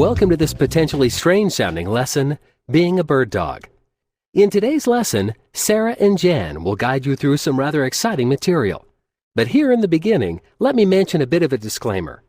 Welcome to this potentially strange-sounding lesson, Being a Bird Dog. In today's lesson, Sarah and Jan will guide you through some rather exciting material. But here in the beginning, let me mention a bit of a disclaimer.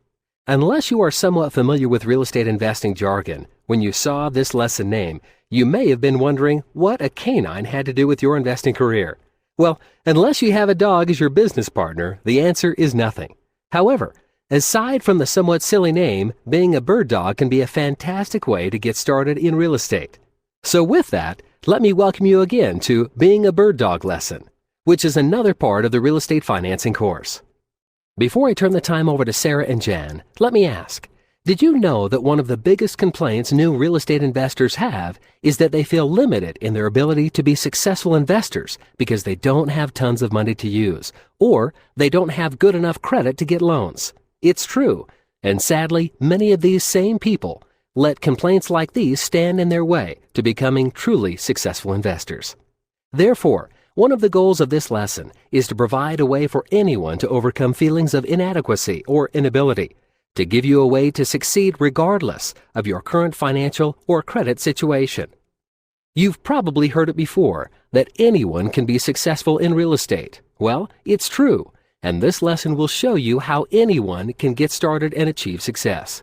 Unless you are somewhat familiar with real estate investing jargon, when you saw this lesson name, you may have been wondering what a canine had to do with your investing career. Well, unless you have a dog as your business partner, the answer is nothing. However, aside from the somewhat silly name, being a bird dog can be a fantastic way to get started in real estate. So with that, let me welcome you again to Being a Bird Dog lesson, which is another part of the real estate financing course. Before I turn the time over to Sarah and Jan, let me ask, did you know that one of the biggest complaints new real estate investors have is that they feel limited in their ability to be successful investors because they don't have tons of money to use, or they don't have good enough credit to get loans? It's true, and sadly, many of these same people let complaints like these stand in their way to becoming truly successful investors. Therefore, one of the goals of this lesson is to provide a way for anyone to overcome feelings of inadequacy or inability, to give you a way to succeed regardless of your current financial or credit situation. You've probably heard it before that anyone can be successful in real estate. Well, it's true. And this lesson will show you how anyone can get started and achieve success.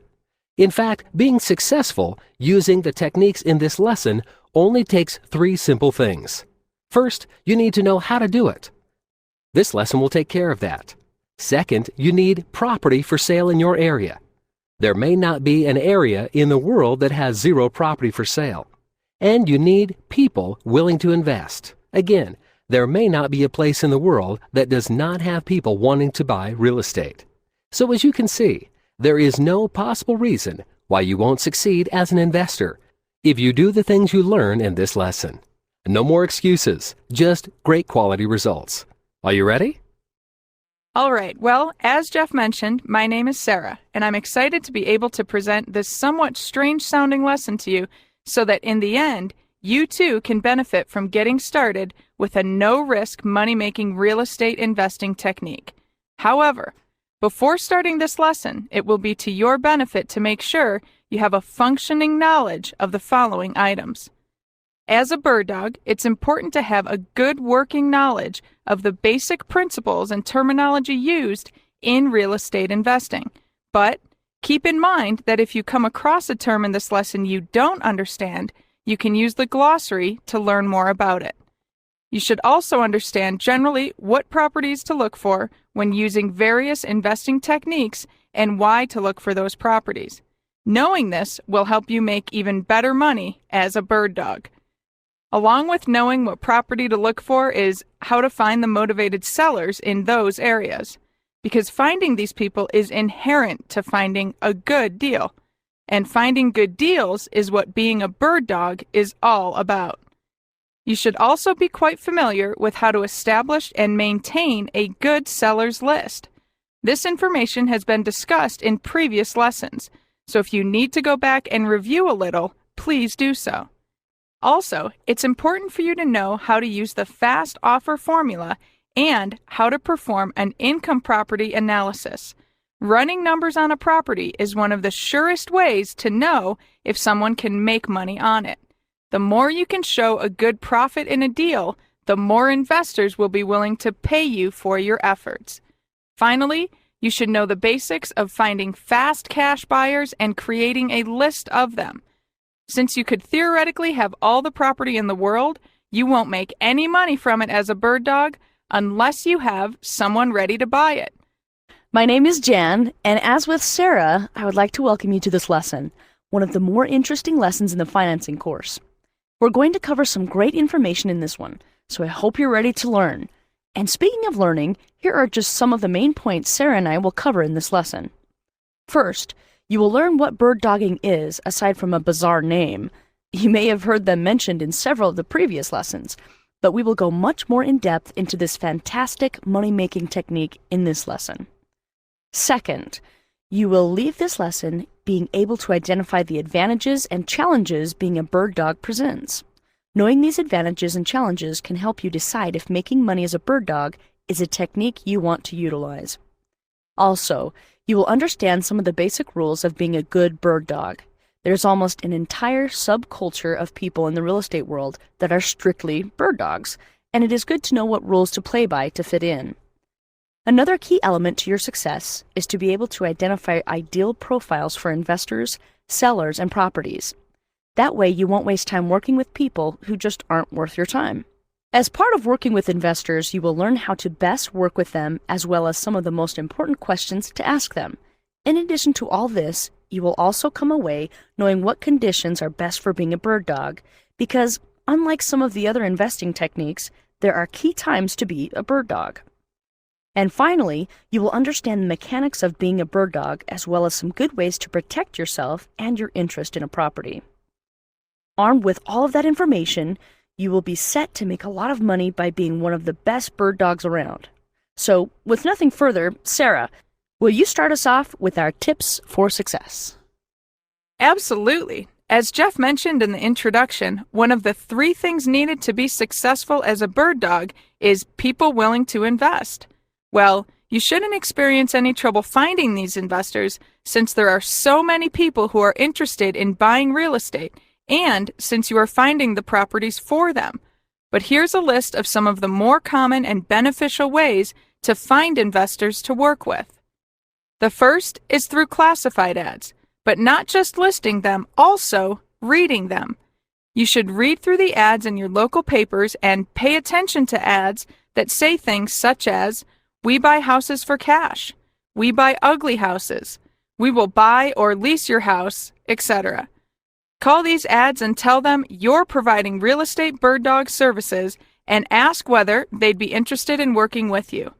In fact, being successful using the techniques in this lesson only takes 3 simple things. First, you need to know how to do it. This lesson will take care of that. Second, you need property for sale in your area. There may not be an area in the world that has 0 property for sale. And you need people willing to invest. Again, there may not be a place in the world that does not have people wanting to buy real estate. So as you can see, there is no possible reason why you won't succeed as an investor if you do the things you learn in this lesson. No more excuses, just great quality results. Are you ready? All right, well, as Jeff mentioned, my name is Sarah, and I'm excited to be able to present this somewhat strange-sounding lesson to you so that in the end, you too can benefit from getting started with a no-risk money-making real estate investing technique. However, before starting this lesson, it will be to your benefit to make sure you have a functioning knowledge of the following items. As a bird dog, it's important to have a good working knowledge of the basic principles and terminology used in real estate investing. But keep in mind that if you come across a term in this lesson you don't understand, you can use the glossary to learn more about it. You should also understand generally what properties to look for when using various investing techniques and why to look for those properties. Knowing this will help you make even better money as a bird dog. Along with knowing what property to look for is how to find the motivated sellers in those areas, because finding these people is inherent to finding a good deal. And finding good deals is what being a bird dog is all about. You should also be quite familiar with how to establish and maintain a good seller's list. This information has been discussed in previous lessons, so if you need to go back and review a little, please do so. Also, it's important for you to know how to use the fast offer formula and how to perform an income property analysis. Running numbers on a property is one of the surest ways to know if someone can make money on it. The more you can show a good profit in a deal, the more investors will be willing to pay you for your efforts. Finally, you should know the basics of finding fast cash buyers and creating a list of them. Since you could theoretically have all the property in the world, you won't make any money from it as a bird dog unless you have someone ready to buy it. My name is Jan, and as with Sarah, I would like to welcome you to this lesson, one of the more interesting lessons in the financing course. We're going to cover some great information in this one, so I hope you're ready to learn. And speaking of learning, here are just some of the main points Sarah and I will cover in this lesson. First, you will learn what bird dogging is aside from a bizarre name. You may have heard them mentioned in several of the previous lessons, but we will go much more in depth into this fantastic money-making technique in this lesson. Second, you will leave this lesson being able to identify the advantages and challenges being a bird dog presents. Knowing these advantages and challenges can help you decide if making money as a bird dog is a technique you want to utilize. Also, you will understand some of the basic rules of being a good bird dog. There's almost an entire subculture of people in the real estate world that are strictly bird dogs, and it is good to know what rules to play by to fit in. Another key element to your success is to be able to identify ideal profiles for investors, sellers, and properties. That way you won't waste time working with people who just aren't worth your time. As part of working with investors, you will learn how to best work with them as well as some of the most important questions to ask them. In addition to all this, you will also come away knowing what conditions are best for being a bird dog, because unlike some of the other investing techniques, there are key times to be a bird dog. And finally, you will understand the mechanics of being a bird dog as well as some good ways to protect yourself and your interest in a property. Armed with all of that information, you will be set to make a lot of money by being one of the best bird dogs around. So, with nothing further, Sarah, will you start us off with our tips for success? Absolutely. As Jeff mentioned in the introduction, one of the 3 things needed to be successful as a bird dog is people willing to invest. Well, you shouldn't experience any trouble finding these investors since there are so many people who are interested in buying real estate, and since you are finding the properties for them. But here's a list of some of the more common and beneficial ways to find investors to work with. The first is through classified ads, but not just listing them, also reading them. You should read through the ads in your local papers and pay attention to ads that say things such as, "We buy houses for cash," "We buy ugly houses," "We will buy or lease your house," etc. Call these ads and tell them you're providing real estate bird dog services and ask whether they'd be interested in working with you.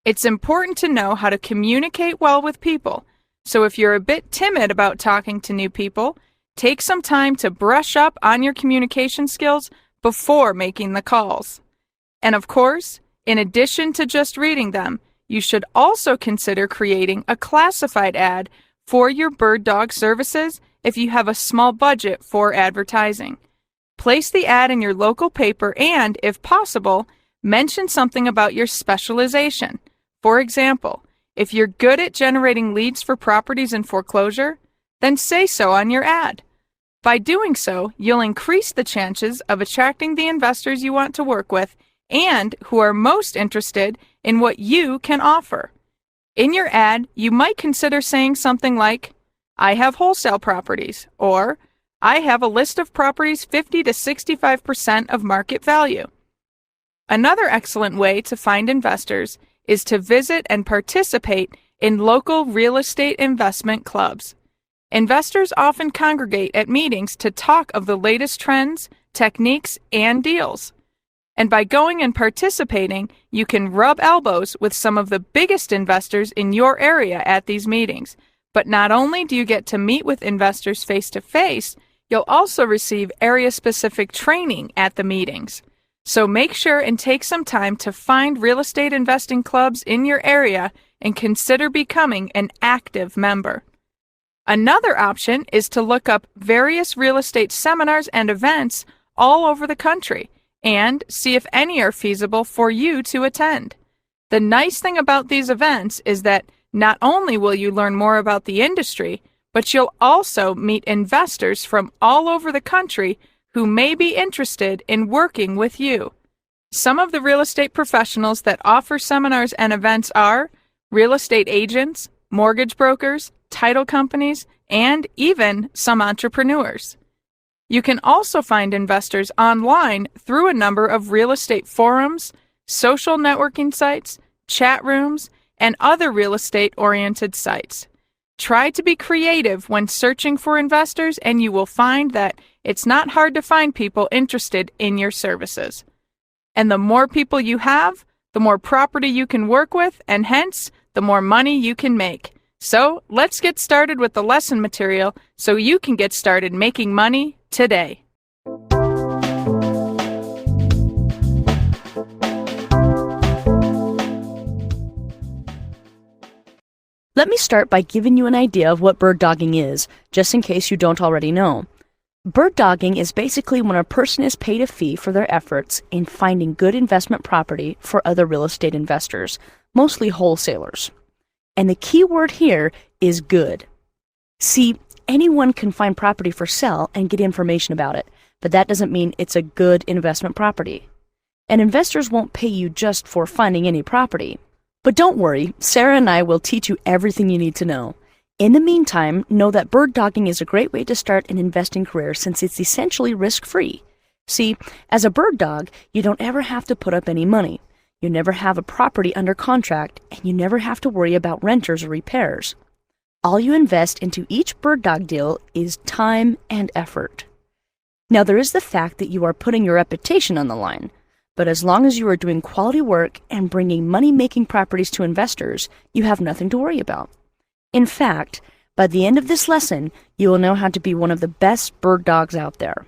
It's important to know how to communicate well with people, so if you're a bit timid about talking to new people, take some time to brush up on your communication skills before making the calls. And of course, in addition to just reading them, you should also consider creating a classified ad for your bird dog services if you have a small budget for advertising. Place the ad in your local paper and, if possible, mention something about your specialization. For example, if you're good at generating leads for properties in foreclosure, then say so on your ad. By doing so, you'll increase the chances of attracting the investors you want to work with and who are most interested in what you can offer. In your ad, you might consider saying something like, "I have wholesale properties," or "I have a list of properties 50 to 65% of market value." Another excellent way to find investors is to visit and participate in local real estate investment clubs. Investors often congregate at meetings to talk of the latest trends, techniques, and deals. And by going and participating, you can rub elbows with some of the biggest investors in your area at these meetings. But not only do you get to meet with investors face-to-face, you'll also receive area-specific training at the meetings. So make sure and take some time to find real estate investing clubs in your area and consider becoming an active member. Another option is to look up various real estate seminars and events all over the country and see if any are feasible for you to attend. The nice thing about these events is that not only will you learn more about the industry, but you'll also meet investors from all over the country who may be interested in working with you. Some of the real estate professionals that offer seminars and events are real estate agents, mortgage brokers, title companies, and even some entrepreneurs. You can also find investors online through a number of real estate forums, social networking sites, chat rooms, and other real estate-oriented sites. Try to be creative when searching for investors, and you will find that it's not hard to find people interested in your services. And the more people you have, the more property you can work with, and hence, the more money you can make. So, let's get started with the lesson material so you can get started making money today. Let me start by giving you an idea of what bird dogging is, just in case you don't already know. Bird dogging is basically when a person is paid a fee for their efforts in finding good investment property for other real estate investors, mostly wholesalers. And the key word here is good. See, anyone can find property for sale and get information about it, but that doesn't mean it's a good investment property. And investors won't pay you just for finding any property. But don't worry, Sarah and I will teach you everything you need to know. In the meantime, know that bird dogging is a great way to start an investing career since it's essentially risk-free. See, as a bird dog, you don't ever have to put up any money. You never have a property under contract, and you never have to worry about renters or repairs. All you invest into each bird dog deal is time and effort. Now, there is the fact that you are putting your reputation on the line, but as long as you are doing quality work and bringing money-making properties to investors, you have nothing to worry about. In fact, by the end of this lesson, you will know how to be one of the best bird dogs out there.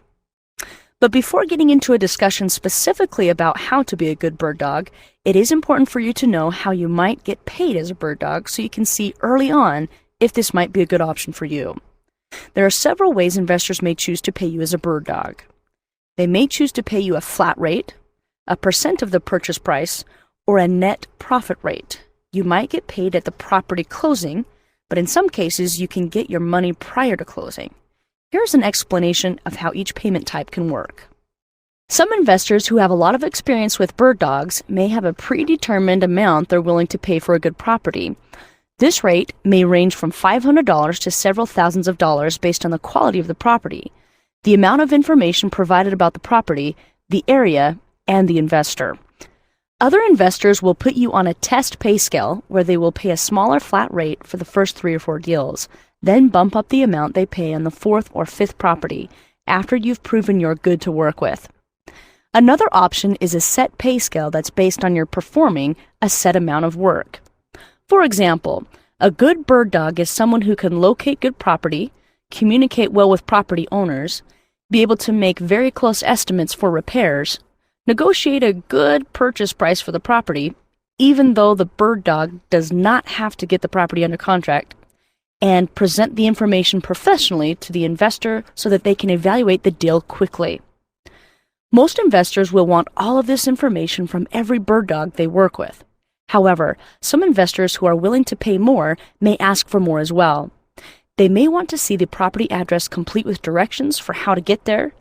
But before getting into a discussion specifically about how to be a good bird dog, it is important for you to know how you might get paid as a bird dog so you can see early on if this might be a good option for you. There are several ways investors may choose to pay you as a bird dog. They may choose to pay you a flat rate, a percent of the purchase price, or a net profit rate. You might get paid at the property closing, but in some cases you can get your money prior to closing. Here's an explanation of how each payment type can work. Some investors who have a lot of experience with bird dogs may have a predetermined amount they're willing to pay for a good property. This rate may range from $500 to several thousands of dollars based on the quality of the property, the amount of information provided about the property, the area, and the investor. Other investors will put you on a test pay scale where they will pay a smaller flat rate for the first 3 or 4 deals, then bump up the amount they pay on the 4th or 5th property after you've proven you're good to work with. Another option is a set pay scale that's based on your performing a set amount of work. For example, a good bird dog is someone who can locate good property, communicate well with property owners, be able to make very close estimates for repairs, negotiate a good purchase price for the property, even though the bird dog does not have to get the property under contract, and present the information professionally to the investor so that they can evaluate the deal quickly. Most investors will want all of this information from every bird dog they work with. However, some investors who are willing to pay more may ask for more as well. They may want to see the property address complete with directions for how to get there,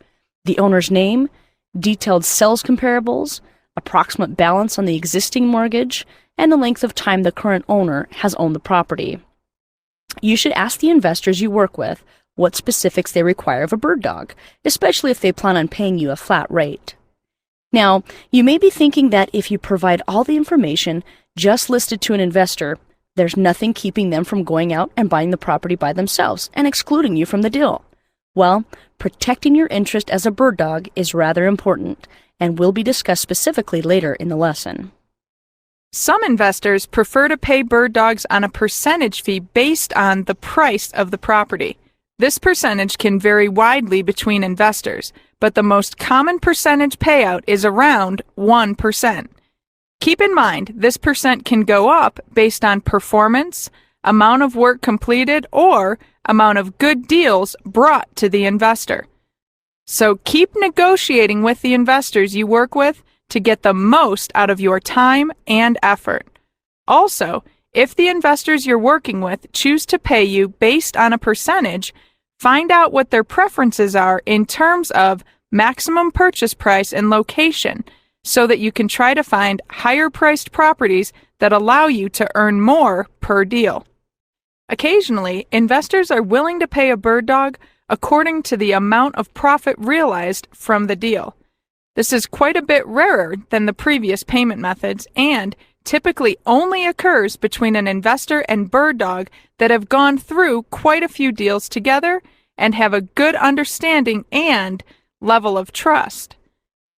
the owner's name, detailed sales comparables, approximate balance on the existing mortgage, and the length of time the current owner has owned the property. You should ask the investors you work with what specifics they require of a bird dog, especially if they plan on paying you a flat rate. Now, you may be thinking that if you provide all the information just listed to an investor, there's nothing keeping them from going out and buying the property by themselves and excluding you from the deal. Well, protecting your interest as a bird dog is rather important and will be discussed specifically later in the lesson. Some investors prefer to pay bird dogs on a percentage fee based on the price of the property. This percentage can vary widely between investors, but the most common percentage payout is around 1%. Keep in mind, this percent can go up based on performance, amount of work completed, or amount of good deals brought to the investor. So keep negotiating with the investors you work with to get the most out of your time and effort. Also, if the investors you're working with choose to pay you based on a percentage, find out what their preferences are in terms of maximum purchase price and location so that you can try to find higher priced properties that allow you to earn more per deal. Occasionally, investors are willing to pay a bird dog according to the amount of profit realized from the deal. This is quite a bit rarer than the previous payment methods and typically only occurs between an investor and bird dog that have gone through quite a few deals together and have a good understanding and level of trust.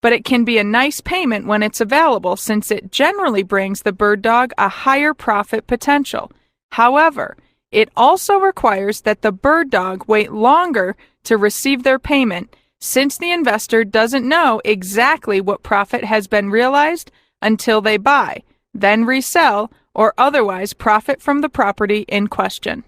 But it can be a nice payment when it's available since it generally brings the bird dog a higher profit potential. However, it also requires that the bird dog wait longer to receive their payment since the investor doesn't know exactly what profit has been realized until they buy, then resell, or otherwise profit from the property in question.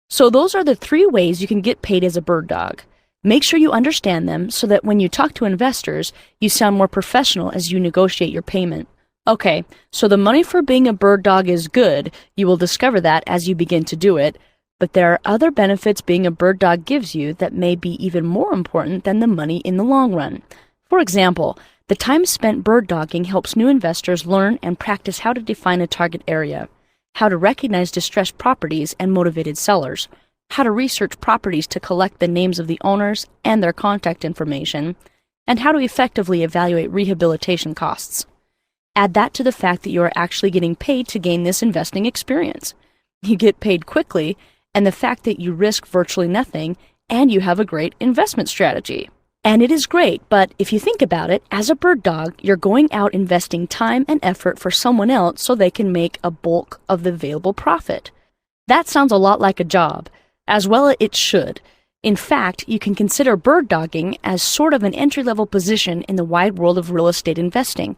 So those are the 3 ways you can get paid as a bird dog. Make sure you understand them so that when you talk to investors, you sound more professional as you negotiate your payment. Okay, so the money for being a bird dog is good. You will discover that as you begin to do it. But there are other benefits being a bird dog gives you that may be even more important than the money in the long run. For example, the time spent bird dogging helps new investors learn and practice how to define a target area, how to recognize distressed properties and motivated sellers, how to research properties to collect the names of the owners and their contact information, and how to effectively evaluate rehabilitation costs. Add that to the fact that you are actually getting paid to gain this investing experience. You get paid quickly, and the fact that you risk virtually nothing, and you have a great investment strategy. And it is great, but if you think about it, as a bird dog, you're going out investing time and effort for someone else so they can make a bulk of the available profit. That sounds a lot like a job. As well it should. In fact, you can consider bird dogging as sort of an entry-level position in the wide world of real estate investing.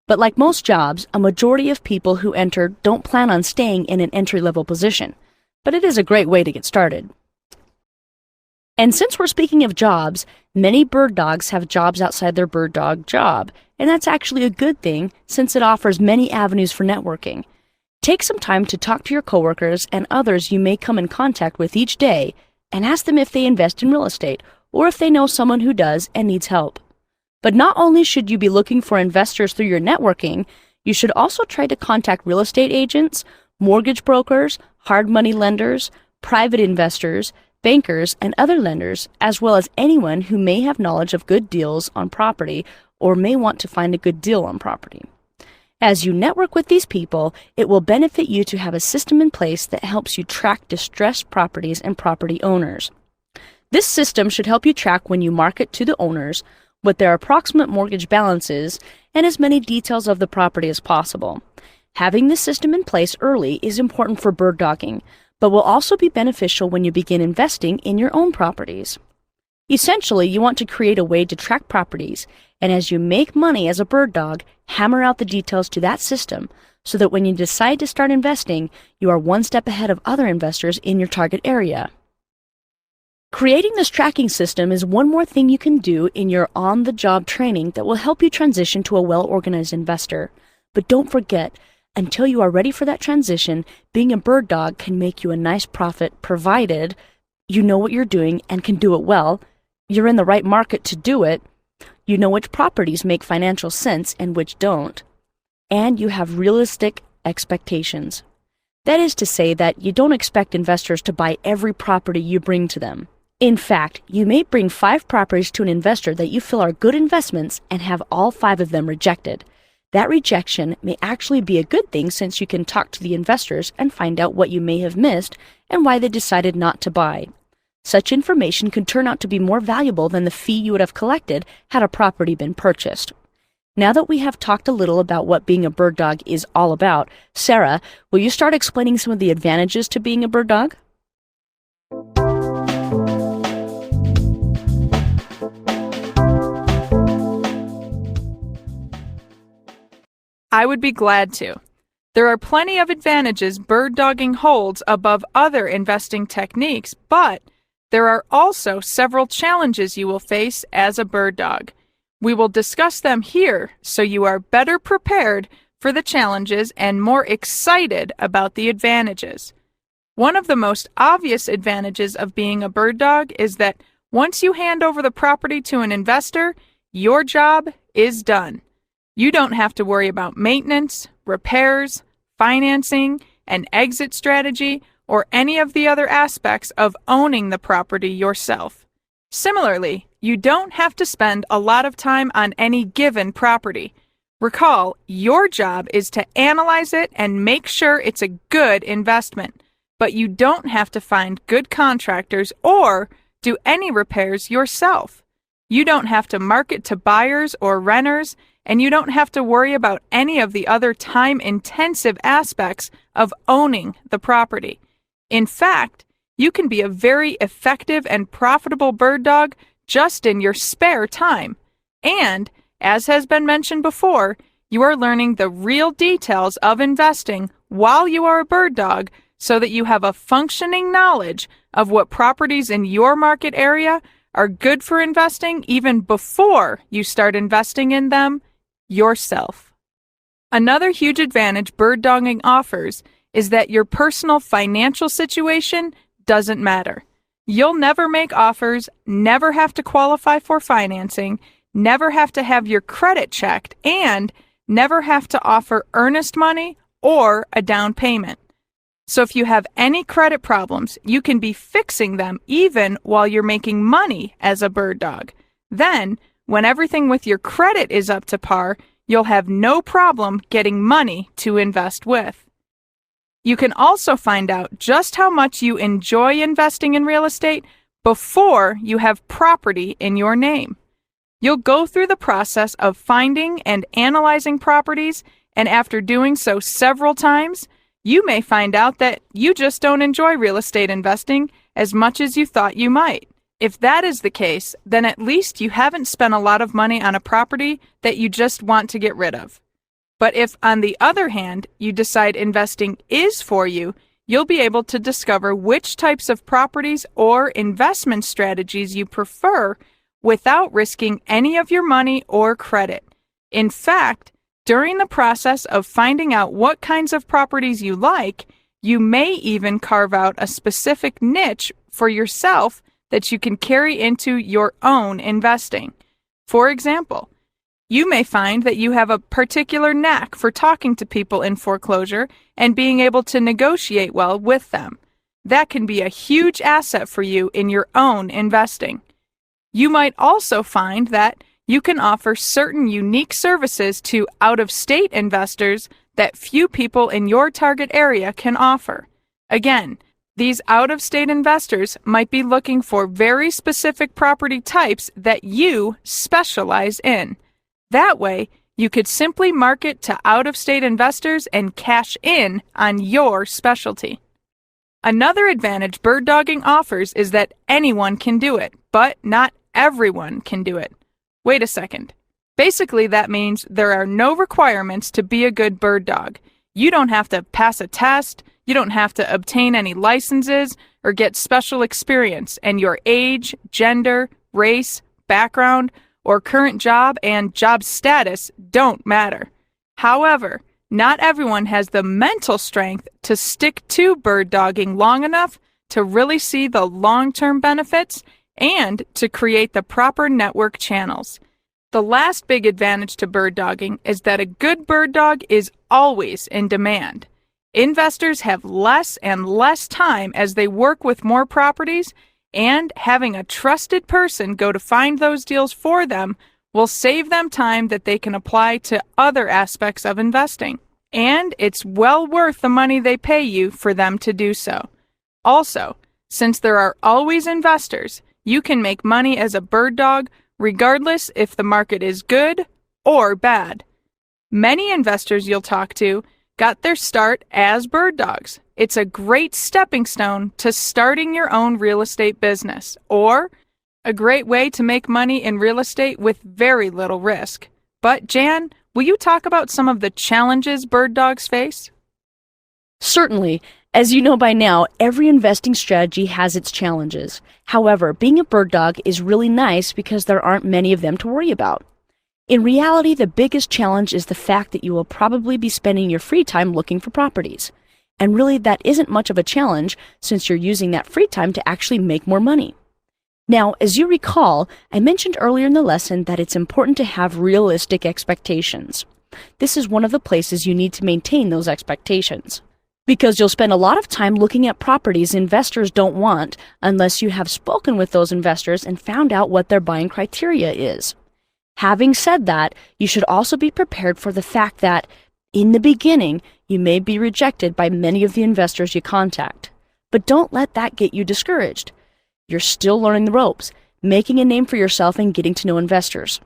But like most jobs, a majority of people who enter don't plan on staying in an entry-level position. But it is a great way to get started. And since we're speaking of jobs, many bird dogs have jobs outside their bird dog job, and that's actually a good thing since it offers many avenues for networking. Take some time to talk to your coworkers and others you may come in contact with each day and ask them if they invest in real estate or if they know someone who does and needs help. But not only should you be looking for investors through your networking, you should also try to contact real estate agents, mortgage brokers, hard money lenders, private investors, bankers, and other lenders, as well as anyone who may have knowledge of good deals on property or may want to find a good deal on property. As you network with these people, it will benefit you to have a system in place that helps you track distressed properties and property owners. This system should help you track when you market to the owners, what their approximate mortgage balance is, and as many details of the property as possible. Having this system in place early is important for bird dogging, but will also be beneficial when you begin investing in your own properties. Essentially, you want to create a way to track properties, and as you make money as a bird dog, hammer out the details to that system so that when you decide to start investing, you are one step ahead of other investors in your target area. Creating this tracking system is one more thing you can do in your on-the-job training that will help you transition to a well-organized investor. But don't forget, until you are ready for that transition, being a bird dog can make you a nice profit provided you know what you're doing and can do it well, you're in the right market to do it, you know which properties make financial sense and which don't, and you have realistic expectations. That is to say that you don't expect investors to buy every property you bring to them. In fact, you may bring 5 properties to an investor that you feel are good investments and have all 5 of them rejected. That rejection may actually be a good thing since you can talk to the investors and find out what you may have missed and why they decided not to buy. Such information could turn out to be more valuable than the fee you would have collected had a property been purchased. Now that we have talked a little about what being a bird dog is all about, Sarah, will you start explaining some of the advantages to being a bird dog? I would be glad to. There are plenty of advantages bird dogging holds above other investing techniques, but there are also several challenges you will face as a bird dog. We will discuss them here so you are better prepared for the challenges and more excited about the advantages. One of the most obvious advantages of being a bird dog is that once you hand over the property to an investor, your job is done. You don't have to worry about maintenance, repairs, financing, an exit strategy, or any of the other aspects of owning the property yourself. Similarly, you don't have to spend a lot of time on any given property. Recall, your job is to analyze it and make sure it's a good investment, but you don't have to find good contractors or do any repairs yourself. You don't have to market to buyers or renters, and you don't have to worry about any of the other time-intensive aspects of owning the property. In fact, you can be a very effective and profitable bird dog just in your spare time. And, as has been mentioned before, you are learning the real details of investing while you are a bird dog so that you have a functioning knowledge of what properties in your market area are good for investing even before you start investing in them yourself. Another huge advantage bird dogging offers is that your personal financial situation doesn't matter. You'll never make offers, never have to qualify for financing, never have to have your credit checked, and never have to offer earnest money or a down payment. So if you have any credit problems, you can be fixing them even while you're making money as a bird dog. Then, when everything with your credit is up to par, you'll have no problem getting money to invest with. You can also find out just how much you enjoy investing in real estate before you have property in your name. You'll go through the process of finding and analyzing properties, and after doing so several times, you may find out that you just don't enjoy real estate investing as much as you thought you might. If that is the case, then at least you haven't spent a lot of money on a property that you just want to get rid of. But if, on the other hand, you decide investing is for you, you'll be able to discover which types of properties or investment strategies you prefer without risking any of your money or credit. In fact, during the process of finding out what kinds of properties you like, you may even carve out a specific niche for yourself that you can carry into your own investing. For example, you may find that you have a particular knack for talking to people in foreclosure and being able to negotiate well with them. That can be a huge asset for you in your own investing. You might also find that you can offer certain unique services to out-of-state investors that few people in your target area can offer. Again, these out-of-state investors might be looking for very specific property types that you specialize in. That way, you could simply market to out-of-state investors and cash in on your specialty. Another advantage bird dogging offers is that anyone can do it, but not everyone can do it. Wait a second. Basically, that means there are no requirements to be a good bird dog. You don't have to pass a test, you don't have to obtain any licenses or get special experience, and your age, gender, race, background, or current job and job status don't matter. However, not everyone has the mental strength to stick to bird dogging long enough to really see the long-term benefits and to create the proper network channels. The last big advantage to bird dogging is that a good bird dog is always in demand. Investors have less and less time as they work with more properties, and having a trusted person go to find those deals for them will save them time that they can apply to other aspects of investing. And it's well worth the money they pay you for them to do so. Also, since there are always investors, you can make money as a bird dog regardless if the market is good or bad. Many investors you'll talk to got their start as bird dogs. It's a great stepping stone to starting your own real estate business, or a great way to make money in real estate with very little risk. But Jan, will you talk about some of the challenges bird dogs face? Certainly. As you know by now, every investing strategy has its challenges. However, being a bird dog is really nice because there aren't many of them to worry about. In reality, the biggest challenge is the fact that you will probably be spending your free time looking for properties. And really, that isn't much of a challenge since you're using that free time to actually make more money. Now, as you recall, I mentioned earlier in the lesson that it's important to have realistic expectations. This is one of the places you need to maintain those expectations, because you'll spend a lot of time looking at properties investors don't want unless you have spoken with those investors and found out what their buying criteria is. Having said that, you should also be prepared for the fact that, in the beginning, you may be rejected by many of the investors you contact. But don't let that get you discouraged. You're still learning the ropes, making a name for yourself and getting to know investors.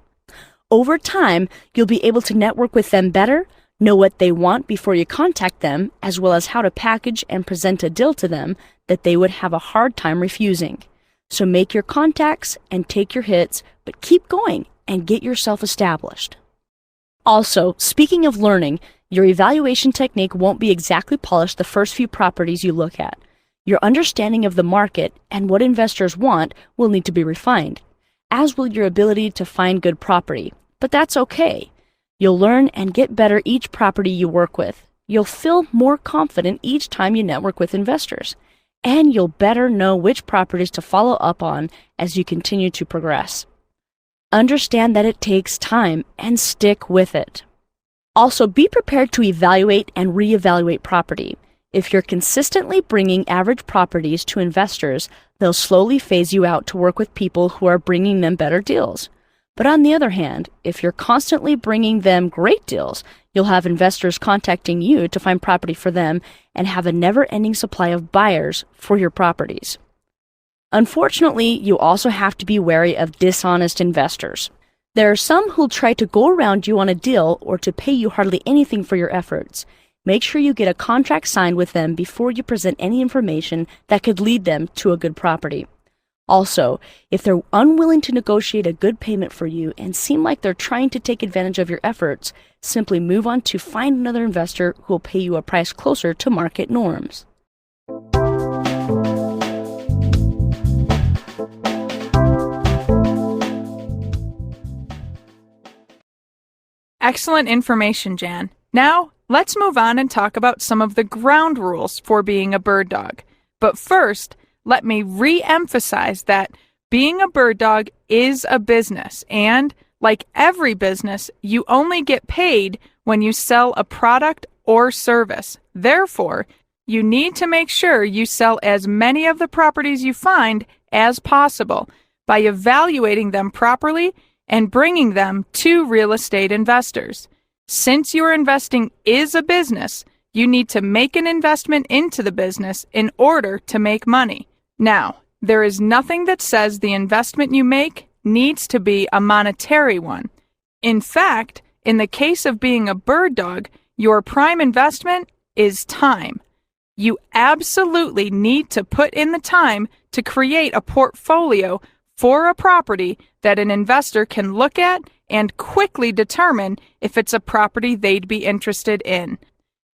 Over time, you'll be able to network with them better, know what they want before you contact them, as well as how to package and present a deal to them that they would have a hard time refusing. So make your contacts and take your hits, but keep going and get yourself established. Also, speaking of learning, your evaluation technique won't be exactly polished the first few properties you look at. Your understanding of the market and what investors want will need to be refined, as will your ability to find good property. But that's okay. You'll learn and get better each property you work with. You'll feel more confident each time you network with investors. and you'll better know which properties to follow up on as you continue to progress. Understand that it takes time and stick with it. Also, be prepared to evaluate and reevaluate property. If you're consistently bringing average properties to investors, they'll slowly phase you out to work with people who are bringing them better deals. But on the other hand, if you're constantly bringing them great deals, you'll have investors contacting you to find property for them and have a never-ending supply of buyers for your properties. Unfortunately, you also have to be wary of dishonest investors. There are some who'll try to go around you on a deal or to pay you hardly anything for your efforts. Make sure you get a contract signed with them before you present any information that could lead them to a good property. Also, if they're unwilling to negotiate a good payment for you and seem like they're trying to take advantage of your efforts, simply move on to find another investor who will pay you a price closer to market norms. Excellent information, Jan. Now, let's move on and talk about some of the ground rules for being a bird dog. But first, let me re-emphasize that being a bird dog is a business, and like every business, you only get paid when you sell a product or service. Therefore, you need to make sure you sell as many of the properties you find as possible by evaluating them properly and bringing them to real estate investors. Since your investing is a business, you need to make an investment into the business in order to make money. Now, there is nothing that says the investment you make needs to be a monetary one. In fact, in the case of being a bird dog, your prime investment is time. You absolutely need to put in the time to create a portfolio for a property that an investor can look at and quickly determine if it's a property they'd be interested in.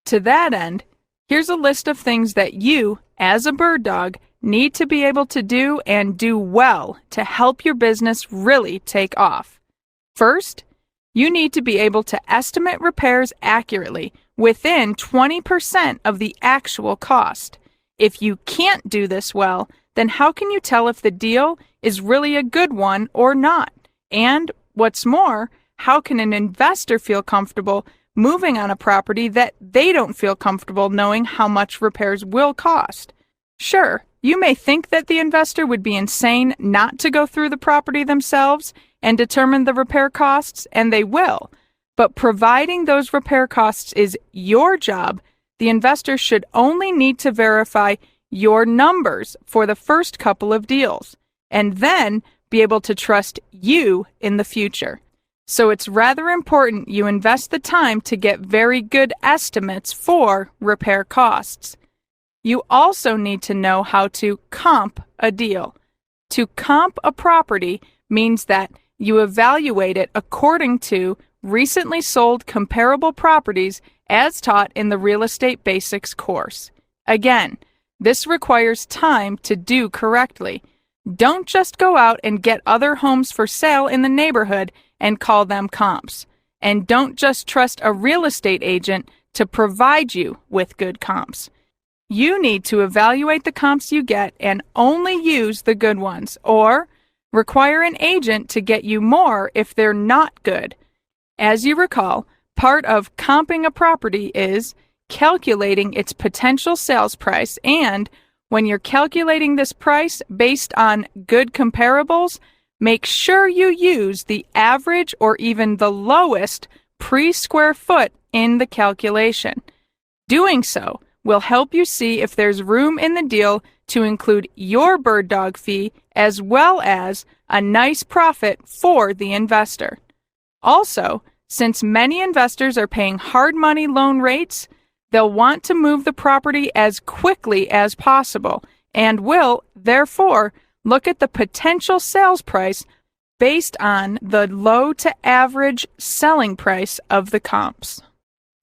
To that end, here's a list of things that you, as a bird dog, need to be able to do and do well to help your business really take off. First, you need to be able to estimate repairs accurately within 20% of the actual cost. If you can't do this well, then how can you tell if the deal is really a good one or not? And what's more, how can an investor feel comfortable moving on a property that they don't feel comfortable knowing how much repairs will cost? Sure, you may think that the investor would be insane not to go through the property themselves and determine the repair costs, and they will. But providing those repair costs is your job, the investor should only need to verify your numbers for the first couple of deals, and then be able to trust you in the future. So it's rather important you invest the time to get very good estimates for repair costs. You also need to know how to comp a deal. To comp a property means that you evaluate it according to recently sold comparable properties as taught in the Real Estate Basics course. Again, this requires time to do correctly. Don't just go out and get other homes for sale in the neighborhood and call them comps. And don't just trust a real estate agent to provide you with good comps. You need to evaluate the comps you get and only use the good ones, or require an agent to get you more if they're not good. As you recall, part of comping a property is calculating its potential sales price, and when you're calculating this price based on good comparables, make sure you use the average or even the lowest pre-square foot in the calculation. Doing so will help you see if there's room in the deal to include your bird dog fee as well as a nice profit for the investor. Also, since many investors are paying hard money loan rates, they'll want to move the property as quickly as possible and will, therefore, look at the potential sales price based on the low to average selling price of the comps.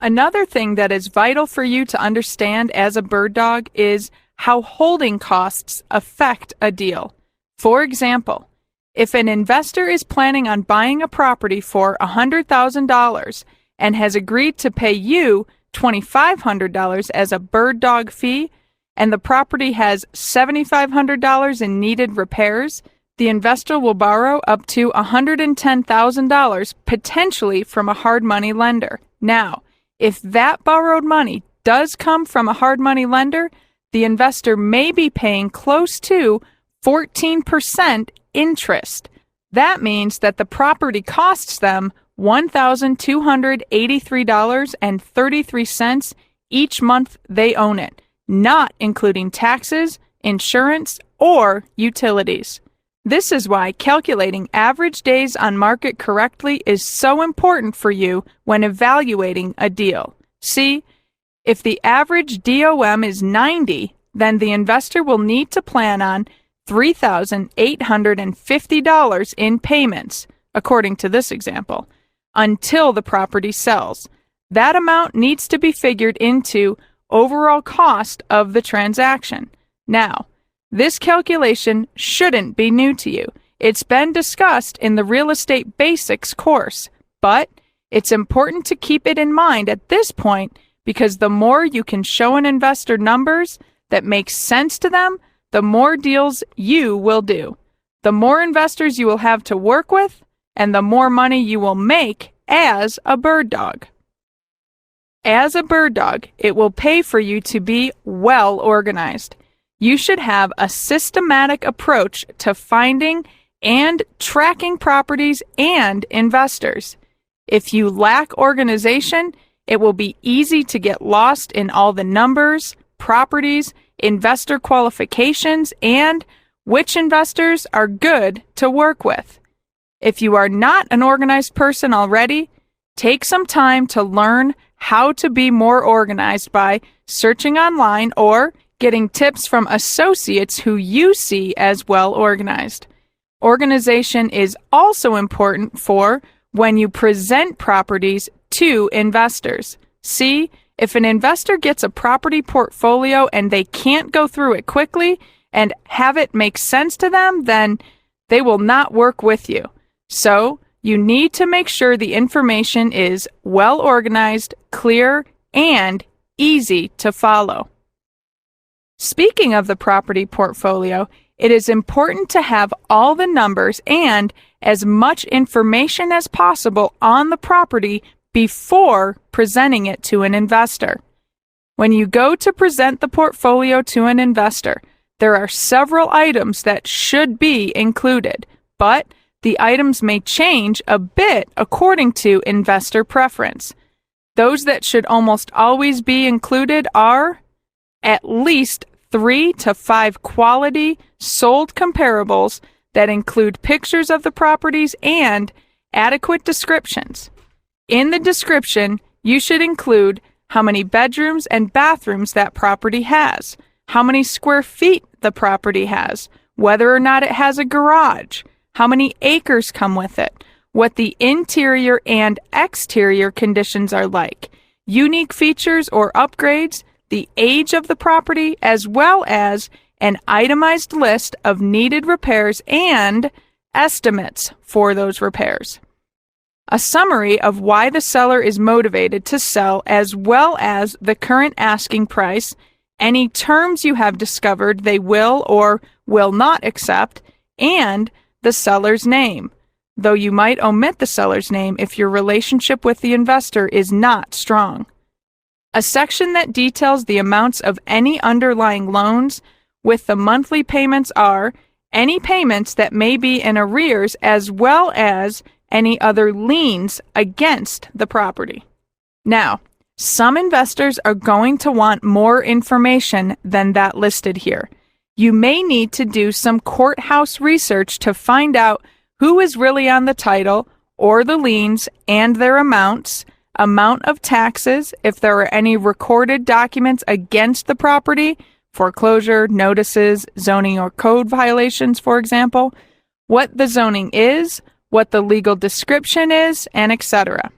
Another thing that is vital for you to understand as a bird dog is how holding costs affect a deal. For example, if an investor is planning on buying a property for $100,000 and has agreed to pay you $2,500 as a bird dog fee, and the property has $7,500 in needed repairs, the investor will borrow up to $110,000 potentially from a hard money lender. Now, if that borrowed money does come from a hard money lender, the investor may be paying close to 14% interest. That means that the property costs them $1,283.33 each month they own it, not including taxes, insurance, or utilities. This is why calculating average days on market correctly is so important for you when evaluating a deal. See, if the average DOM is 90, then the investor will need to plan on $3,850 in payments, according to this example, until the property sells. That amount needs to be figured into overall cost of the transaction. Now, this calculation shouldn't be new to you. It's been discussed in the Real Estate Basics course, but it's important to keep it in mind at this point because the more you can show an investor numbers that make sense to them, the more deals you will do. The more investors you will have to work with, and the more money you will make as a bird dog. As a bird dog, it will pay for you to be well organized. You should have a systematic approach to finding and tracking properties and investors. If you lack organization, it will be easy to get lost in all the numbers, properties, investor qualifications, and which investors are good to work with. If you are not an organized person already, take some time to learn how to be more organized by searching online or getting tips from associates who you see as well organized. Organization is also important for when you present properties to investors. See, if an investor gets a property portfolio and they can't go through it quickly and have it make sense to them, then they will not work with you. So, you need to make sure the information is well organized, clear, and easy to follow. Speaking of the property portfolio, it is important to have all the numbers and as much information as possible on the property before presenting it to an investor. When you go to present the portfolio to an investor, there are several items that should be included, but the items may change a bit according to investor preference. Those that should almost always be included are at least 3 to 5 quality sold comparables that include pictures of the properties and adequate descriptions. In the description, you should include how many bedrooms and bathrooms that property has, how many square feet the property has, whether or not it has a garage, how many acres come with it, what the interior and exterior conditions are like, unique features or upgrades, the age of the property, as well as an itemized list of needed repairs and estimates for those repairs. A summary of why the seller is motivated to sell, as well as the current asking price, any terms you have discovered they will or will not accept, and the seller's name, though you might omit the seller's name if your relationship with the investor is not strong. A section that details the amounts of any underlying loans, with the monthly payments are any payments that may be in arrears, as well as any other liens against the property. Now, some investors are going to want more information than that listed here. You may need to do some courthouse research to find out who is really on the title or the liens and their amounts, amount of taxes, if there are any recorded documents against the property, foreclosure, notices, zoning or code violations, for example, what the zoning is, what the legal description is, and etc.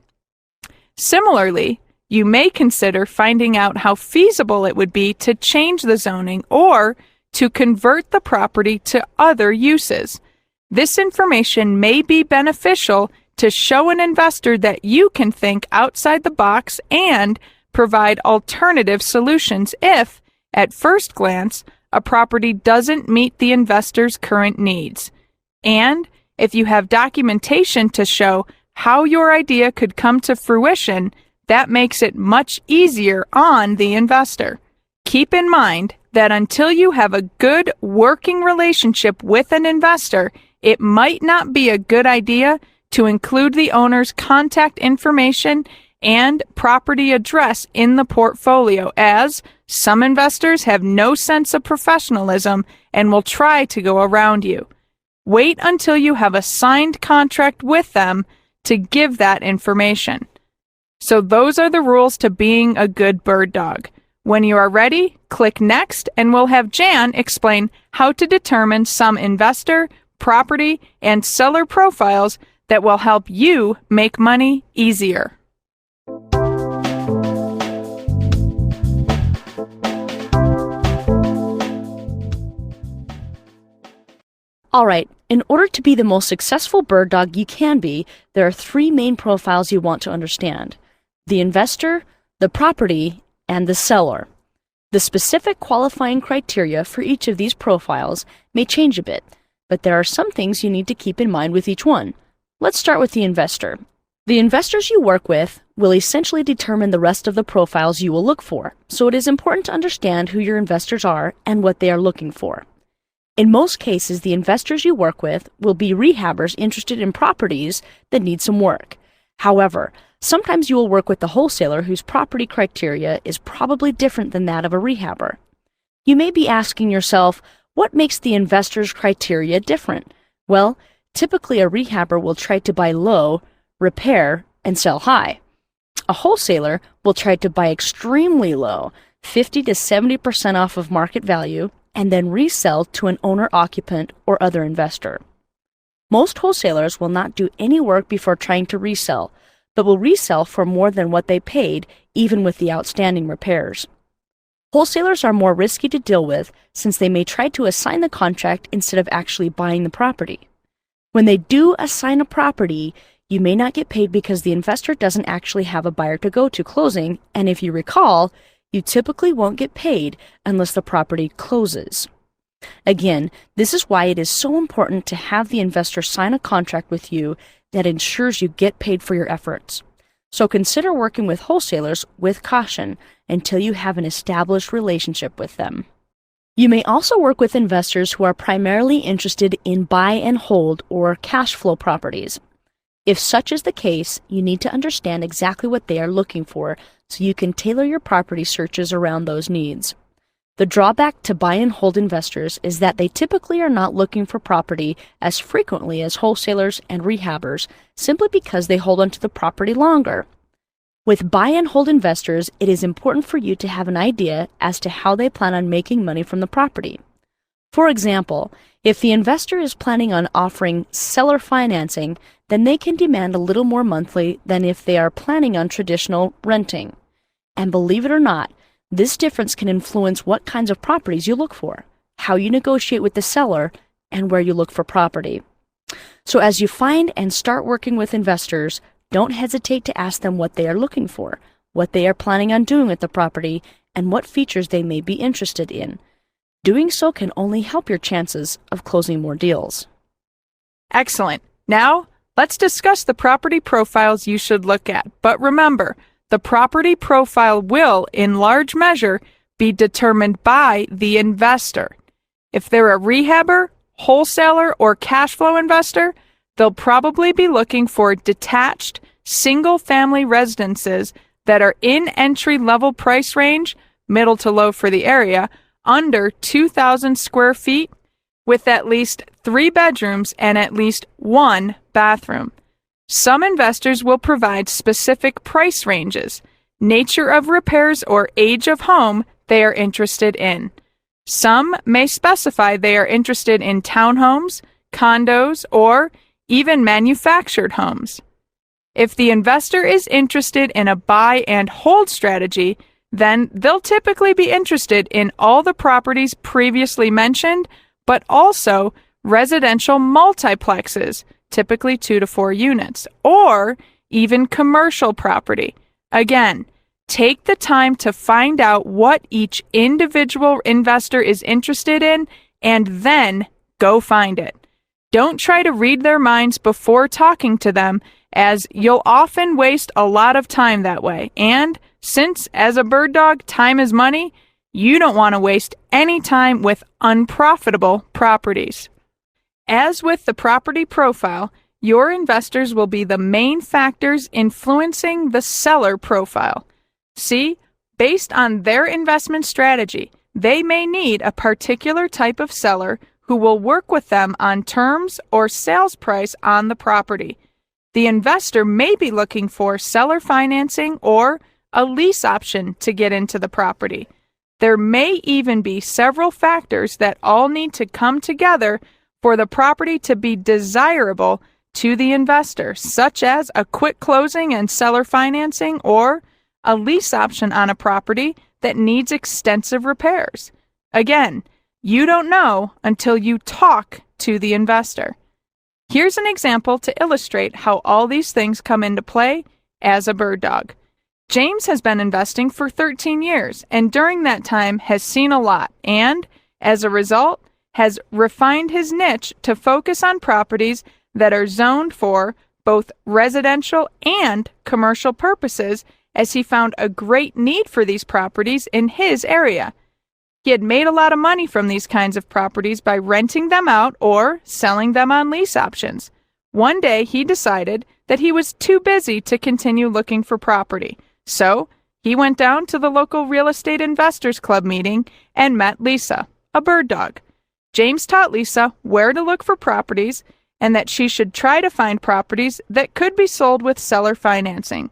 Similarly, you may consider finding out how feasible it would be to change the zoning or to convert the property to other uses. This information may be beneficial to show an investor that you can think outside the box and provide alternative solutions if at first glance, a property doesn't meet the investor's current needs. And if you have documentation to show how your idea could come to fruition, that makes it much easier on the investor. Keep in mind that until you have a good working relationship with an investor, it might not be a good idea to include the owner's contact information and property address in the portfolio, as some investors have no sense of professionalism and will try to go around you. Wait until you have a signed contract with them to give that information. So those are the rules to being a good bird dog. When you are ready, click Next and we'll have Jan explain how to determine some investor, property, and seller profiles that will help you make money easier. Alright, in order to be the most successful bird dog you can be, there are three main profiles you want to understand: the investor, the property, and the seller. The specific qualifying criteria for each of these profiles may change a bit, but there are some things you need to keep in mind with each one. Let's start with the investor. The investors you work with will essentially determine the rest of the profiles you will look for, so it is important to understand who your investors are and what they are looking for. In most cases, the investors you work with will be rehabbers interested in properties that need some work. However, sometimes you will work with the wholesaler whose property criteria is probably different than that of a rehabber. You may be asking yourself, what makes the investor's criteria different? Well, typically a rehabber will try to buy low, repair, and sell high. A wholesaler will try to buy extremely low, 50 to 70% off of market value, and then resell to an owner-occupant or other investor. Most wholesalers will not do any work before trying to resell, but will resell for more than what they paid, even with the outstanding repairs. Wholesalers are more risky to deal with since they may try to assign the contract instead of actually buying the property. When they do assign a property, you may not get paid because the investor doesn't actually have a buyer to go to closing, and if you recall, you typically won't get paid unless the property closes. Again, this is why it is so important to have the investor sign a contract with you that ensures you get paid for your efforts. So consider working with wholesalers with caution until you have an established relationship with them. You may also work with investors who are primarily interested in buy and hold or cash flow properties. If such is the case, you need to understand exactly what they are looking for so you can tailor your property searches around those needs. The drawback to buy and hold investors is that they typically are not looking for property as frequently as wholesalers and rehabbers simply because they hold onto the property longer. With buy and hold investors, it is important for you to have an idea as to how they plan on making money from the property. For example, if the investor is planning on offering seller financing, then they can demand a little more monthly than if they are planning on traditional renting. And believe it or not, this difference can influence what kinds of properties you look for, how you negotiate with the seller, and where you look for property. So as you find and start working with investors, don't hesitate to ask them what they are looking for, what they are planning on doing with the property, and what features they may be interested in. Doing so can only help your chances of closing more deals. Excellent. Now, let's discuss the property profiles you should look at. But remember, the property profile will, in large measure, be determined by the investor. If they're a rehabber, wholesaler, or cash flow investor, they'll probably be looking for detached, single-family residences that are in entry-level price range, middle to low for the area, under 2,000 square feet, with at least 3 bedrooms and at least 1 bathroom. Some investors will provide specific price ranges, nature of repairs, or age of home they are interested in. Some may specify they are interested in townhomes, condos, or even manufactured homes. If the investor is interested in a buy and hold strategy, then they'll typically be interested in all the properties previously mentioned, but also residential multiplexes, typically 2 to 4 units, or even commercial property. Again, Take the time to find out what each individual investor is interested in and then go find it. Don't try to read their minds before talking to them, as you'll often waste a lot of time that way. And since, as a bird dog, time is money, you don't want to waste any time with unprofitable properties. As with the property profile, your investors will be the main factors influencing the seller profile. See, based on their investment strategy, they may need a particular type of seller who will work with them on terms or sales price on the property. The investor may be looking for seller financing or a lease option to get into the property. There may even be several factors that all need to come together for the property to be desirable to the investor, such as a quick closing and seller financing or a lease option on a property that needs extensive repairs. Again, you don't know until you talk to the investor. Here's an example to illustrate how all these things come into play as a bird dog. James has been investing for 13 years and during that time has seen a lot and, as a result, has refined his niche to focus on properties that are zoned for both residential and commercial purposes, as he found a great need for these properties in his area. He had made a lot of money from these kinds of properties by renting them out or selling them on lease options. One day he decided that he was too busy to continue looking for property, so he went down to the local real estate investors club meeting and met Lisa, a bird dog. James taught Lisa where to look for properties and that she should try to find properties that could be sold with seller financing.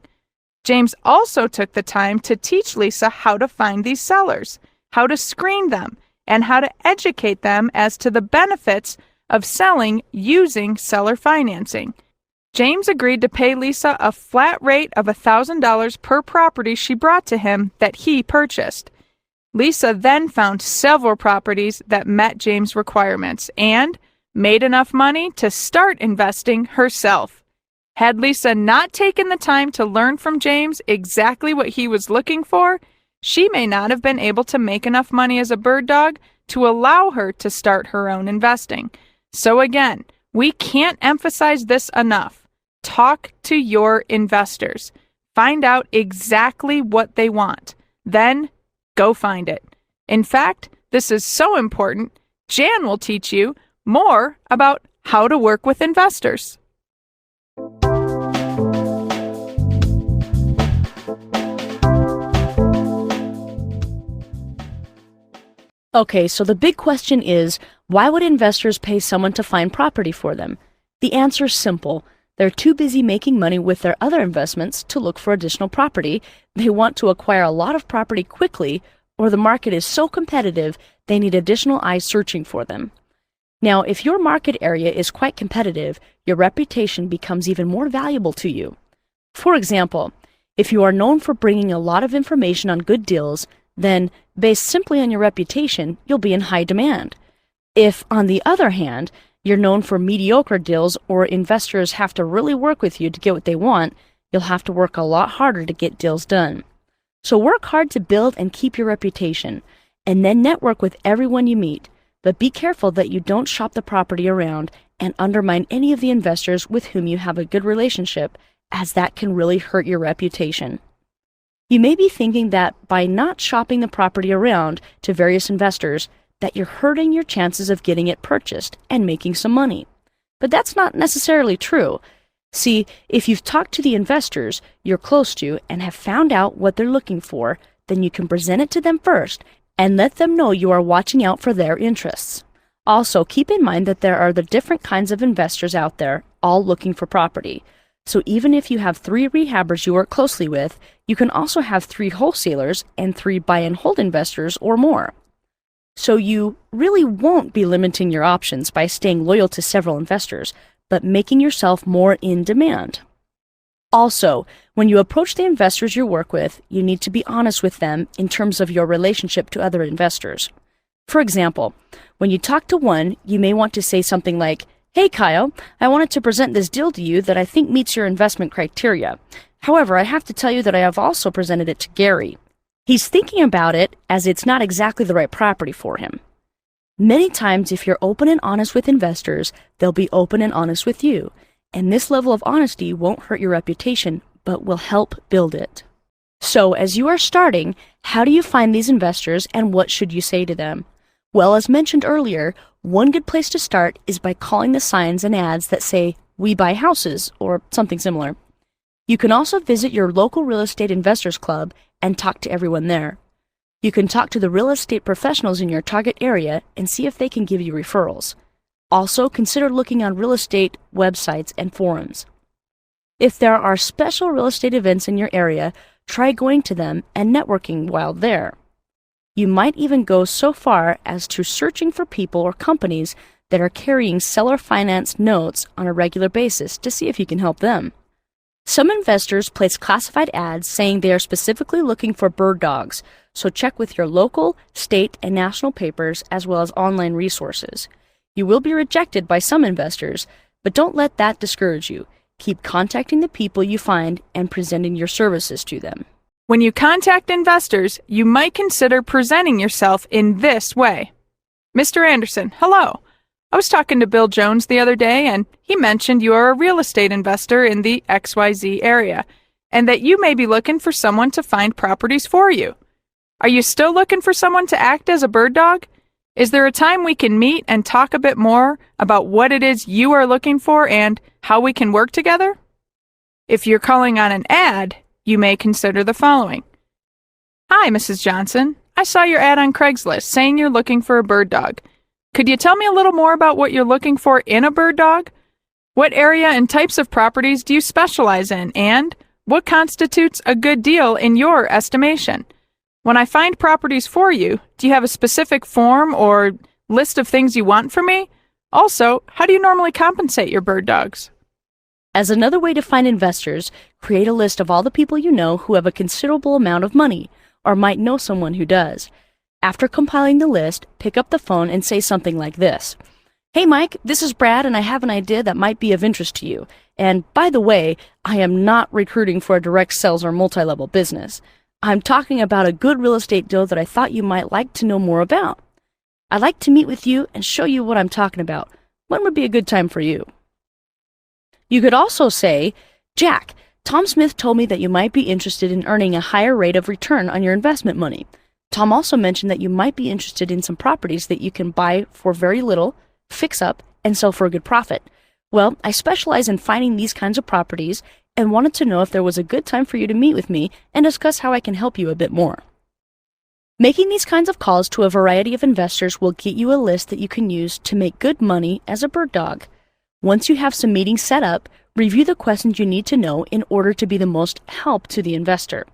James also took the time to teach Lisa how to find these sellers, how to screen them, and how to educate them as to the benefits of selling using seller financing. James agreed to pay Lisa a flat rate of $1,000 per property she brought to him that he purchased. Lisa then found several properties that met James' requirements and made enough money to start investing herself. Had Lisa not taken the time to learn from James exactly what he was looking for, she may not have been able to make enough money as a bird dog to allow her to start her own investing. So again, we can't emphasize this enough. Talk to your investors. Find out exactly what they want. Then go find it. In fact, this is so important, Jan will teach you more about how to work with investors. Okay, so the big question is, why would investors pay someone to find property for them? The answer is simple. They're too busy making money with their other investments to look for additional property. They want to acquire a lot of property quickly, or the market is so competitive they need additional eyes searching for them. Now, if your market area is quite competitive, your reputation becomes even more valuable to you. For example, if you are known for bringing a lot of information on good deals, then, based simply on your reputation, you'll be in high demand. If, on the other hand, you're known for mediocre deals or investors have to really work with you to get what they want, you'll have to work a lot harder to get deals done. So work hard to build and keep your reputation, and then network with everyone you meet. But be careful that you don't shop the property around and undermine any of the investors with whom you have a good relationship, as that can really hurt your reputation. You may be thinking that by not shopping the property around to various investors, that you're hurting your chances of getting it purchased and making some money. But that's not necessarily true. See, if you've talked to the investors you're close to and have found out what they're looking for, then you can present it to them first and let them know you are watching out for their interests. Also, keep in mind that there are the different kinds of investors out there, all looking for property. So even if you have 3 rehabbers you work closely with, you can also have 3 wholesalers and 3 buy and hold investors or more. So you really won't be limiting your options by staying loyal to several investors, but making yourself more in demand. Also, when you approach the investors you work with, you need to be honest with them in terms of your relationship to other investors. For example, when you talk to one, you may want to say something like, Hey Kyle, I wanted to present this deal to you that I think meets your investment criteria. However, I have to tell you that I have also presented it to Gary. He's thinking about it as it's not exactly the right property for him. Many times, if you're open and honest with investors, they'll be open and honest with you. And this level of honesty won't hurt your reputation, but will help build it. So, as you are starting, how do you find these investors and what should you say to them? Well, as mentioned earlier, one good place to start is by calling the signs and ads that say, "We buy houses," or something similar. You can also visit your local real estate investors club and talk to everyone there. You can talk to the real estate professionals in your target area and see if they can give you referrals. Also, consider looking on real estate websites and forums. If there are special real estate events in your area, try going to them and networking while there. You might even go so far as to searching for people or companies that are carrying seller finance notes on a regular basis to see if you can help them. Some investors place classified ads saying they are specifically looking for bird dogs, so check with your local, state, and national papers as well as online resources. You will be rejected by some investors, but don't let that discourage you. Keep contacting the people you find and presenting your services to them. When you contact investors, you might consider presenting yourself in this way. Mr. Anderson, hello. I was talking to Bill Jones the other day, and he mentioned you are a real estate investor in the XYZ area, and that you may be looking for someone to find properties for you. Are you still looking for someone to act as a bird dog? Is there a time we can meet and talk a bit more about what it is you are looking for and how we can work together? If you're calling on an ad, you may consider the following. Hi, Mrs. Johnson. I saw your ad on Craigslist saying you're looking for a bird dog. Could you tell me a little more about what you're looking for in a bird dog? What area and types of properties do you specialize in, and what constitutes a good deal in your estimation? When I find properties for you, do you have a specific form or list of things you want from me? Also, how do you normally compensate your bird dogs? As another way to find investors, create a list of all the people you know who have a considerable amount of money, or might know someone who does. After compiling the list, pick up the phone and say something like this. Hey Mike, this is Brad and I have an idea that might be of interest to you. And by the way, I am not recruiting for a direct sales or multi-level business. I'm talking about a good real estate deal that I thought you might like to know more about. I'd like to meet with you and show you what I'm talking about. When would be a good time for you? You could also say, Jack, Tom Smith told me that you might be interested in earning a higher rate of return on your investment money. Tom also mentioned that you might be interested in some properties that you can buy for very little, fix up, and sell for a good profit. Well, I specialize in finding these kinds of properties and wanted to know if there was a good time for you to meet with me and discuss how I can help you a bit more. Making these kinds of calls to a variety of investors will get you a list that you can use to make good money as a bird dog. Once you have some meetings set up, review the questions you need to know in order to be the most help to the investor.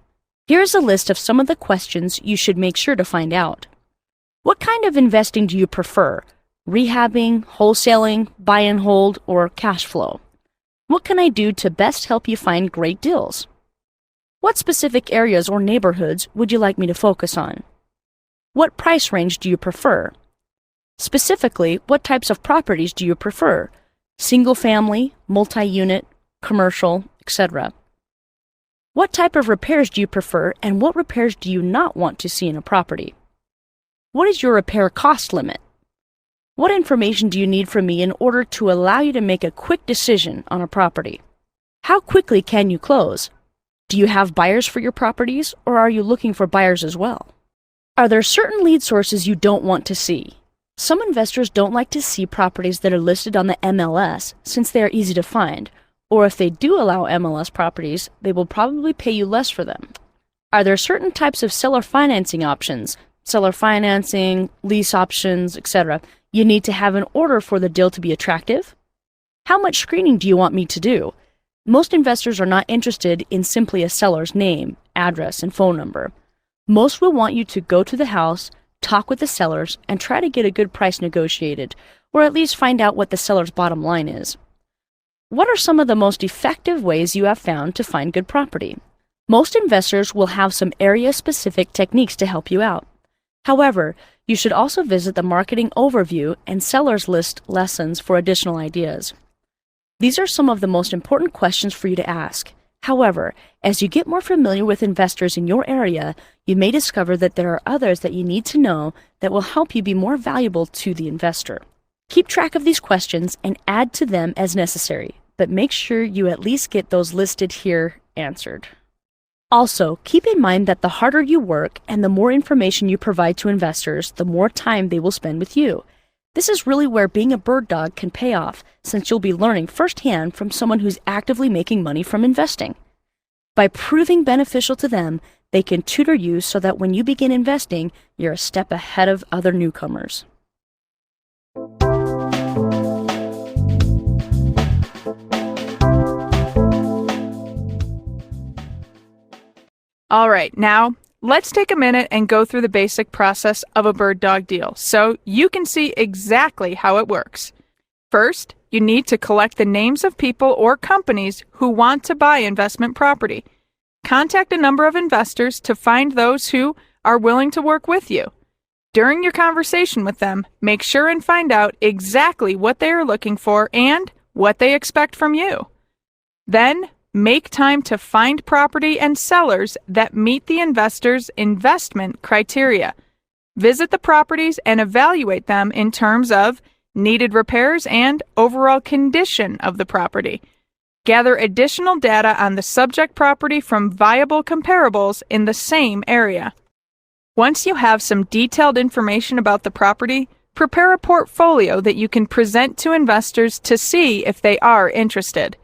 Here's a list of some of the questions you should make sure to find out. What kind of investing do you prefer? Rehabbing, wholesaling, buy and hold, or cash flow? What can I do to best help you find great deals? What specific areas or neighborhoods would you like me to focus on? What price range do you prefer? Specifically, what types of properties do you prefer? Single family, multi-unit, commercial, etc. What type of repairs do you prefer and what repairs do you not want to see in a property? What is your repair cost limit? What information do you need from me in order to allow you to make a quick decision on a property? How quickly can you close? Do you have buyers for your properties or are you looking for buyers as well? Are there certain lead sources you don't want to see? Some investors don't like to see properties that are listed on the MLS since they are easy to find, or if they do allow MLS properties, they will probably pay you less for them. Are there certain types of seller financing options, seller financing, lease options, etc., you need to have in order for the deal to be attractive? How much screening do you want me to do? Most investors are not interested in simply a seller's name, address, and phone number. Most will want you to go to the house, talk with the sellers, and try to get a good price negotiated, or at least find out what the seller's bottom line is. What are some of the most effective ways you have found to find good property? Most investors will have some area-specific techniques to help you out. However, you should also visit the marketing overview and seller's list lessons for additional ideas. These are some of the most important questions for you to ask. However, as you get more familiar with investors in your area, you may discover that there are others that you need to know that will help you be more valuable to the investor. Keep track of these questions and add to them as necessary, but make sure you at least get those listed here answered. Also, keep in mind that the harder you work and the more information you provide to investors, the more time they will spend with you. This is really where being a bird dog can pay off, since you'll be learning firsthand from someone who's actively making money from investing. By proving beneficial to them, they can tutor you so that when you begin investing, you're a step ahead of other newcomers. All right, now let's take a minute and go through the basic process of a bird dog deal so you can see exactly how it works. First, you need to collect the names of people or companies who want to buy investment property. Contact a number of investors to find those who are willing to work with you. During your conversation with them, make sure and find out exactly what they are looking for and what they expect from you. Then, make time to find property and sellers that meet the investor's investment criteria. Visit the properties and evaluate them in terms of needed repairs and overall condition of the property. Gather additional data on the subject property from viable comparables in the same area. Once you have some detailed information about the property, prepare a portfolio that you can present to investors to see if they are interested.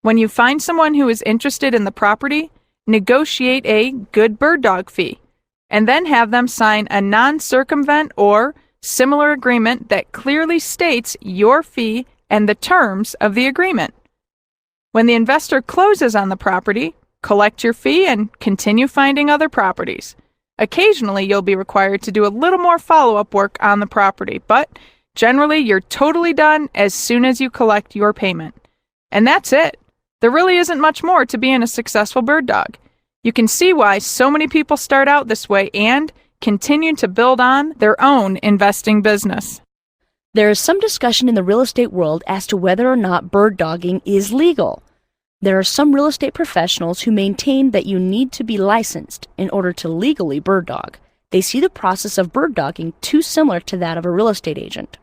When you find someone who is interested in the property, negotiate a good bird dog fee, and then have them sign a non-circumvent or similar agreement that clearly states your fee and the terms of the agreement. When the investor closes on the property, collect your fee and continue finding other properties. Occasionally, you'll be required to do a little more follow-up work on the property, but generally, you're totally done as soon as you collect your payment. And that's it. There really isn't much more to being a successful bird dog. You can see why so many people start out this way and continue to build on their own investing business. There is some discussion in the real estate world as to whether or not bird dogging is legal. There are some real estate professionals who maintain that you need to be licensed in order to legally bird dog. They see the process of bird dogging too similar to that of a real estate agent.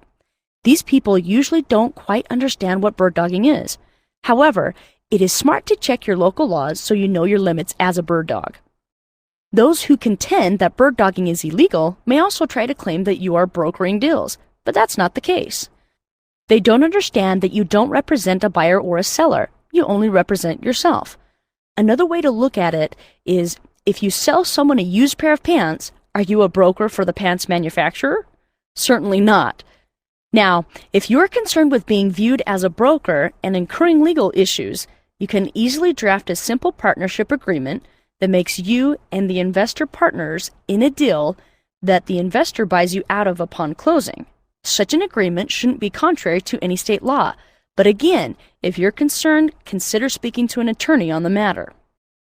These people usually don't quite understand what bird dogging is. However, it is smart to check your local laws so you know your limits as a bird dog. Those who contend that bird dogging is illegal may also try to claim that you are brokering deals, but that's not the case. They don't understand that you don't represent a buyer or a seller. You only represent yourself. Another way to look at it is, if you sell someone a used pair of pants, are you a broker for the pants manufacturer? Certainly not. Now, if you're concerned with being viewed as a broker and incurring legal issues, you can easily draft a simple partnership agreement that makes you and the investor partners in a deal that the investor buys you out of upon closing. Such an agreement shouldn't be contrary to any state law, but again, if you're concerned, consider speaking to an attorney on the matter.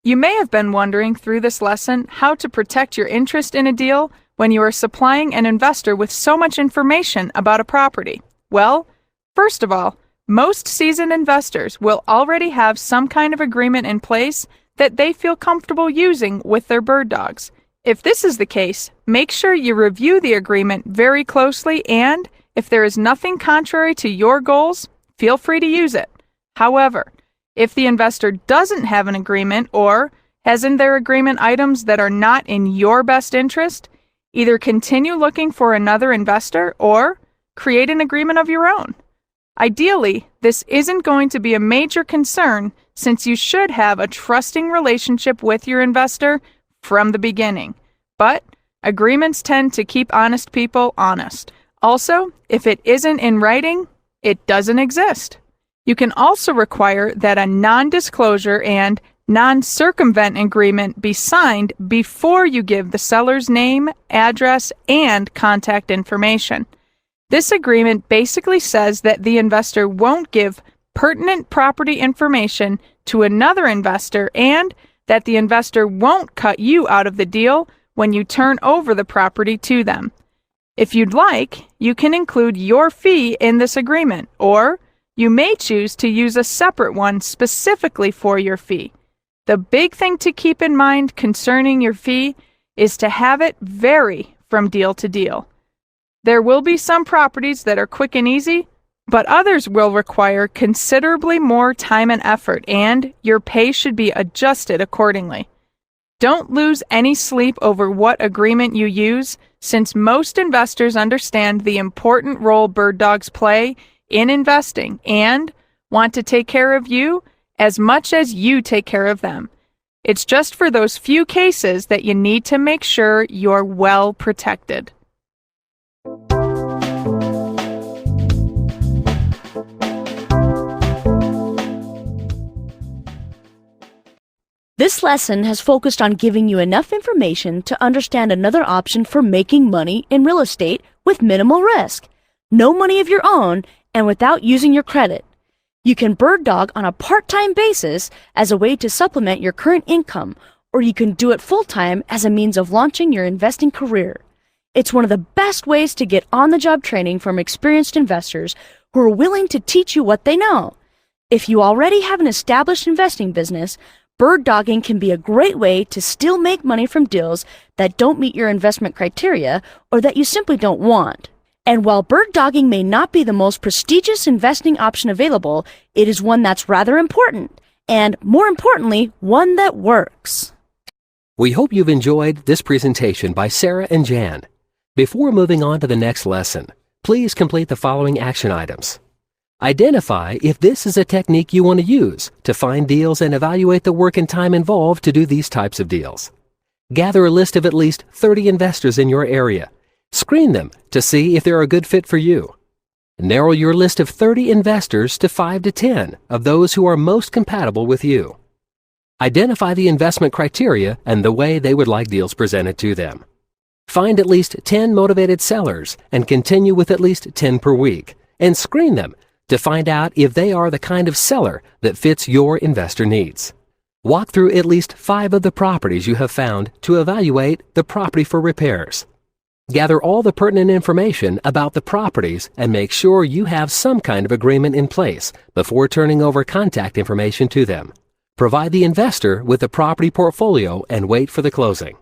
You may have been wondering through this lesson how to protect your interest in a deal when you are supplying an investor with so much information about a property. Well, first of all, most seasoned investors will already have some kind of agreement in place that they feel comfortable using with their bird dogs. If this is the case, make sure you review the agreement very closely, and if there is nothing contrary to your goals, feel free to use it. However, if the investor doesn't have an agreement or has in their agreement items that are not in your best interest, either continue looking for another investor or create an agreement of your own. Ideally, this isn't going to be a major concern since you should have a trusting relationship with your investor from the beginning. But agreements tend to keep honest people honest. Also, if it isn't in writing, it doesn't exist. You can also require that a non-disclosure and non-circumvent agreement be signed before you give the seller's name, address, and contact information. This agreement basically says that the investor won't give pertinent property information to another investor and that the investor won't cut you out of the deal when you turn over the property to them. If you'd like, you can include your fee in this agreement, or you may choose to use a separate one specifically for your fee. The big thing to keep in mind concerning your fee is to have it vary from deal to deal. There will be some properties that are quick and easy, but others will require considerably more time and effort, and your pay should be adjusted accordingly. Don't lose any sleep over what agreement you use, since most investors understand the important role bird dogs play in investing and want to take care of you as much as you take care of them. It's just for those few cases that you need to make sure you're well protected. This lesson has focused on giving you enough information to understand another option for making money in real estate with minimal risk, no money of your own, and without using your credit. You can bird dog on a part-time basis as a way to supplement your current income, or you can do it full-time as a means of launching your investing career. It's one of the best ways to get on-the-job training from experienced investors who are willing to teach you what they know. If you already have an established investing business, bird dogging can be a great way to still make money from deals that don't meet your investment criteria or that you simply don't want. And while bird dogging may not be the most prestigious investing option available, it is one that's rather important, and more importantly, one that works. We hope you've enjoyed this presentation by Sarah and Jan. Before moving on to the next lesson, please complete the following action items. Identify if this is a technique you want to use to find deals and evaluate the work and time involved to do these types of deals. Gather a list of at least 30 investors in your area. Screen them to see if they're a good fit for you. Narrow your list of 30 investors to 5 to 10 of those who are most compatible with you. Identify the investment criteria and the way they would like deals presented to them. Find at least 10 motivated sellers and continue with at least 10 per week, and screen them to find out if they are the kind of seller that fits your investor needs. Walk through at least 5 of the properties you have found to evaluate the property for repairs. Gather all the pertinent information about the properties and make sure you have some kind of agreement in place before turning over contact information to them. Provide the investor with the property portfolio and wait for the closing.